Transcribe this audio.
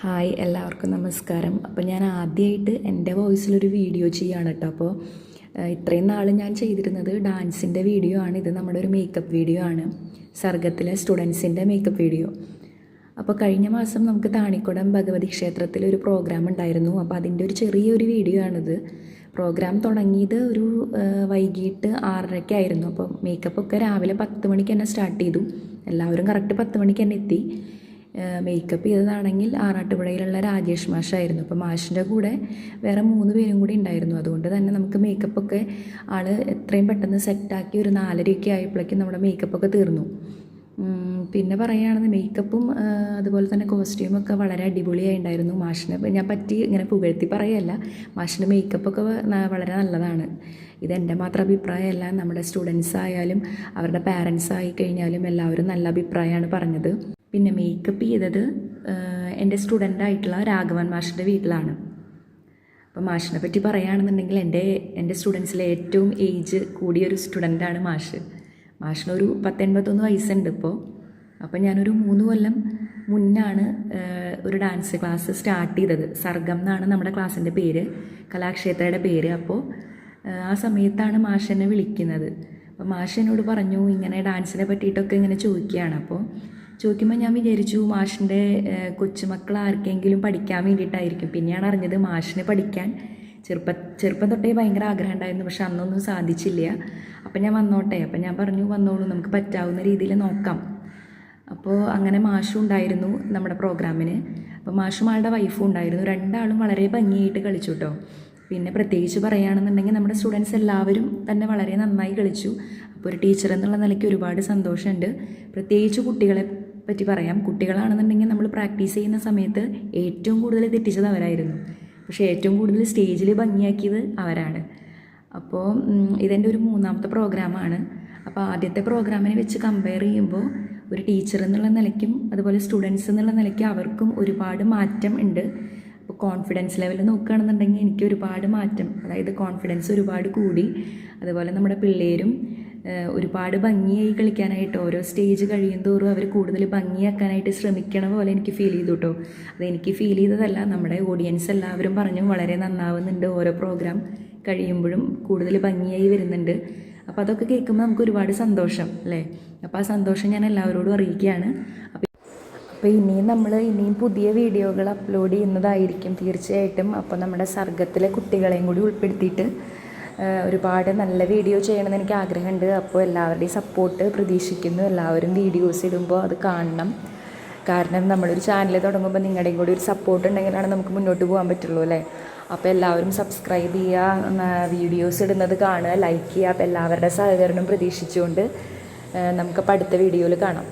Hi എല്ലാവർക്കും നമസ്കാരം. അപ്പോൾ ഞാൻ ആദ്യമായിട്ട് എൻ്റെ വോയിസിലൊരു വീഡിയോ ചെയ്യുകയാണ് കേട്ടോ. അപ്പോൾ ഇത്രയും നാൾ ഞാൻ ചെയ്തിരുന്നത് ഡാൻസിൻ്റെ വീഡിയോ ആണ്. ഇത് നമ്മുടെ ഒരു മേക്കപ്പ് വീഡിയോ ആണ്, സർഗത്തിലെ സ്റ്റുഡൻസിൻ്റെ മേക്കപ്പ് വീഡിയോ. അപ്പോൾ കഴിഞ്ഞ മാസം നമുക്ക് താണിക്കുടം ഭഗവതി ക്ഷേത്രത്തിൽ ഒരു പ്രോഗ്രാം ഉണ്ടായിരുന്നു. അപ്പോൾ അതിൻ്റെ ഒരു ചെറിയൊരു വീഡിയോ ആണിത്. പ്രോഗ്രാം തുടങ്ങിയത് ഒരു വൈകിട്ട് 6:30 അപ്പോൾ മേക്കപ്പൊക്കെ രാവിലെ 10 മണിക്ക് തന്നെ സ്റ്റാർട്ട് ചെയ്തു. എല്ലാവരും കറക്റ്റ് 10 മണിക്ക് തന്നെ എത്തി. മേക്കപ്പ് ചെയ്തതാണെങ്കിൽ ആറാട്ടുപുഴയിലുള്ള രാജേഷ് മാഷായിരുന്നു. അപ്പോൾ മാഷിൻ്റെ കൂടെ വേറെ 3 പേരും കൂടി ഉണ്ടായിരുന്നു. അതുകൊണ്ട് തന്നെ നമുക്ക് മേക്കപ്പൊക്കെ ആൾ എത്രയും പെട്ടെന്ന് സെറ്റാക്കി ഒരു 4:30 ആയപ്പോഴേക്കും നമ്മുടെ മേക്കപ്പൊക്കെ തീർന്നു. പിന്നെ പറയുകയാണെന്ന് മേക്കപ്പും അതുപോലെ തന്നെ കോസ്റ്റ്യൂമൊക്കെ വളരെ അടിപൊളിയായി ഉണ്ടായിരുന്നു. മാഷിനെ ഞാൻ പറ്റി ഇങ്ങനെ പുകഴ്ത്തി പറയല്ല, മാഷിൻ്റെ മേക്കപ്പൊക്കെ വളരെ നല്ലതാണ്. ഇതെൻ്റെ മാത്രം അഭിപ്രായമല്ല, നമ്മുടെ സ്റ്റുഡൻസ് ആയാലും അവരുടെ പാരൻസ് ആയി കഴിഞ്ഞാലും എല്ലാവരും നല്ല അഭിപ്രായമാണ് പറഞ്ഞത്. പിന്നെ മേക്കപ്പ് ചെയ്തത് എൻ്റെ സ്റ്റുഡൻ്റായിട്ടുള്ള രാഘവൻ മാഷിൻ്റെ വീട്ടിലാണ്. അപ്പോൾ മാഷിനെ പറ്റി പറയുകയാണെന്നുണ്ടെങ്കിൽ എൻ്റെ സ്റ്റുഡൻസിലെ ഏറ്റവും ഏജ് കൂടിയൊരു സ്റ്റുഡൻ്റാണ് മാഷ്. മാഷിനൊരു 10-81 വയസ്സുണ്ട് ഇപ്പോൾ. അപ്പോൾ ഞാനൊരു 3 കൊല്ലം മുന്നാണ് ഒരു ഡാൻസ് ക്ലാസ് സ്റ്റാർട്ട് ചെയ്തത്. സർഗം എന്നാണ് നമ്മുടെ ക്ലാസ്സിൻ്റെ പേര്, കലാക്ഷേത്രയുടെ പേര്. അപ്പോൾ ആ സമയത്താണ് മാഷ് എന്നെ വിളിക്കുന്നത്. അപ്പോൾ മാഷ് എന്നോട് പറഞ്ഞു ഇങ്ങനെ ഡാൻസിനെ പറ്റിയിട്ടൊക്കെ ഇങ്ങനെ ചോദിക്കുകയാണ്. അപ്പോൾ ചോദിക്കുമ്പോൾ ഞാൻ വിചാരിച്ചു മാഷിൻ്റെ കൊച്ചുമക്കൾ ആർക്കെങ്കിലും പഠിക്കാൻ വേണ്ടിയിട്ടായിരിക്കും. പിന്നെയാണ് അറിഞ്ഞത് മാഷിനെ പഠിക്കാൻ ചെറുപ്പം തൊട്ടേ ഭയങ്കര ആഗ്രഹം ഉണ്ടായിരുന്നു, പക്ഷെ അന്നൊന്നും സാധിച്ചില്ല. അപ്പം ഞാൻ വന്നോട്ടെ, അപ്പം ഞാൻ പറഞ്ഞു വന്നോളൂ, നമുക്ക് പറ്റാവുന്ന രീതിയിൽ നോക്കാം. അപ്പോൾ അങ്ങനെ മാഷും ഉണ്ടായിരുന്നു നമ്മുടെ പ്രോഗ്രാമിന്. അപ്പോൾ മാഷും ആളുടെ വൈഫും ഉണ്ടായിരുന്നു. രണ്ടാളും വളരെ ഭംഗിയായിട്ട് കളിച്ചു കേട്ടോ. പിന്നെ പ്രത്യേകിച്ച് പറയുകയാണെന്നുണ്ടെങ്കിൽ നമ്മുടെ സ്റ്റുഡൻസ് എല്ലാവരും തന്നെ വളരെ നന്നായി കളിച്ചു. അപ്പോൾ ഒരു ടീച്ചർ എന്നുള്ള നിലയ്ക്ക് ഒരുപാട് സന്തോഷമുണ്ട്. പ്രത്യേകിച്ച് കുട്ടികളെ പറ്റി പറയാം. കുട്ടികളാണെന്നുണ്ടെങ്കിൽ നമ്മൾ പ്രാക്ടീസ് ചെയ്യുന്ന സമയത്ത് ഏറ്റവും കൂടുതൽ തെറ്റിച്ചത് അവരായിരുന്നു, പക്ഷേ ഏറ്റവും കൂടുതൽ സ്റ്റേജിൽ ഭംഗിയാക്കിയത് അവരാണ്. അപ്പോൾ ഇതെൻ്റെ ഒരു 3ാമത്തെ പ്രോഗ്രാമാണ്. അപ്പോൾ ആദ്യത്തെ പ്രോഗ്രാമിനെ വെച്ച് കമ്പയർ ചെയ്യുമ്പോൾ ഒരു ടീച്ചർ എന്നുള്ള നിലയ്ക്കും അതുപോലെ സ്റ്റുഡൻസ് എന്നുള്ള നിലയ്ക്കും അവർക്കും ഒരുപാട് മാറ്റം ഉണ്ട്. അപ്പോൾ കോൺഫിഡൻസ് ലെവൽ നോക്കുകയാണെന്നുണ്ടെങ്കിൽ എനിക്ക് ഒരുപാട് മാറ്റം, അതായത് കോൺഫിഡൻസ് ഒരുപാട് കൂടി. അതുപോലെ നമ്മുടെ പിള്ളേരും ഒരുപാട് ഭംഗിയായി കളിക്കാനായിട്ട് ഓരോ സ്റ്റേജ് കഴിയും തോറും അവർ കൂടുതൽ ഭംഗിയാക്കാനായിട്ട് ശ്രമിക്കണ പോലെ എനിക്ക് ഫീൽ ചെയ്തു കേട്ടോ. അതെനിക്ക് ഫീൽ ചെയ്തതല്ല, നമ്മുടെ ഓഡിയൻസ് എല്ലാവരും പറഞ്ഞു വളരെ നന്നാവുന്നുണ്ട്, ഓരോ പ്രോഗ്രാം കഴിയുമ്പോഴും കൂടുതൽ ഭംഗിയായി വരുന്നുണ്ട്. അപ്പോൾ അതൊക്കെ കേൾക്കുമ്പോൾ നമുക്ക് ഒരുപാട് സന്തോഷം അല്ലേ. അപ്പോൾ ആ സന്തോഷം ഞാൻ എല്ലാവരോടും അറിയിക്കുകയാണ്. അപ്പോൾ ഇനിയും പുതിയ വീഡിയോകൾ അപ്ലോഡ് ചെയ്യുന്നതായിരിക്കും തീർച്ചയായിട്ടും. അപ്പോൾ നമ്മുടെ സർഗത്തിലെ കുട്ടികളെയും കൂടി ഉൾപ്പെടുത്തിയിട്ട് ഒരുപാട് നല്ല വീഡിയോ ചെയ്യണമെന്ന് എനിക്ക് ആഗ്രഹമുണ്ട്. അപ്പോൾ എല്ലാവരുടെയും സപ്പോർട്ട് പ്രതീക്ഷിക്കുന്നു. എല്ലാവരും വീഡിയോസ് ഇടുമ്പോൾ അത് കാണണം. കാരണം നമ്മളൊരു ചാനൽ തുടങ്ങുമ്പോൾ നിങ്ങളുടെയും കൂടി ഒരു സപ്പോർട്ട് ഉണ്ടെങ്കിലാണ് നമുക്ക് മുന്നോട്ട് പോകാൻ പറ്റുള്ളൂ അല്ലേ. അപ്പോൾ എല്ലാവരും സബ്സ്ക്രൈബ് ചെയ്യുക, വീഡിയോസ് ഇടുന്നത് കാണുക, ലൈക്ക് ചെയ്യുക. അപ്പോൾ എല്ലാവരുടെ സഹകരണം പ്രതീക്ഷിച്ചുകൊണ്ട് നമുക്കപ്പോൾ അടുത്ത വീഡിയോയിൽ കാണാം.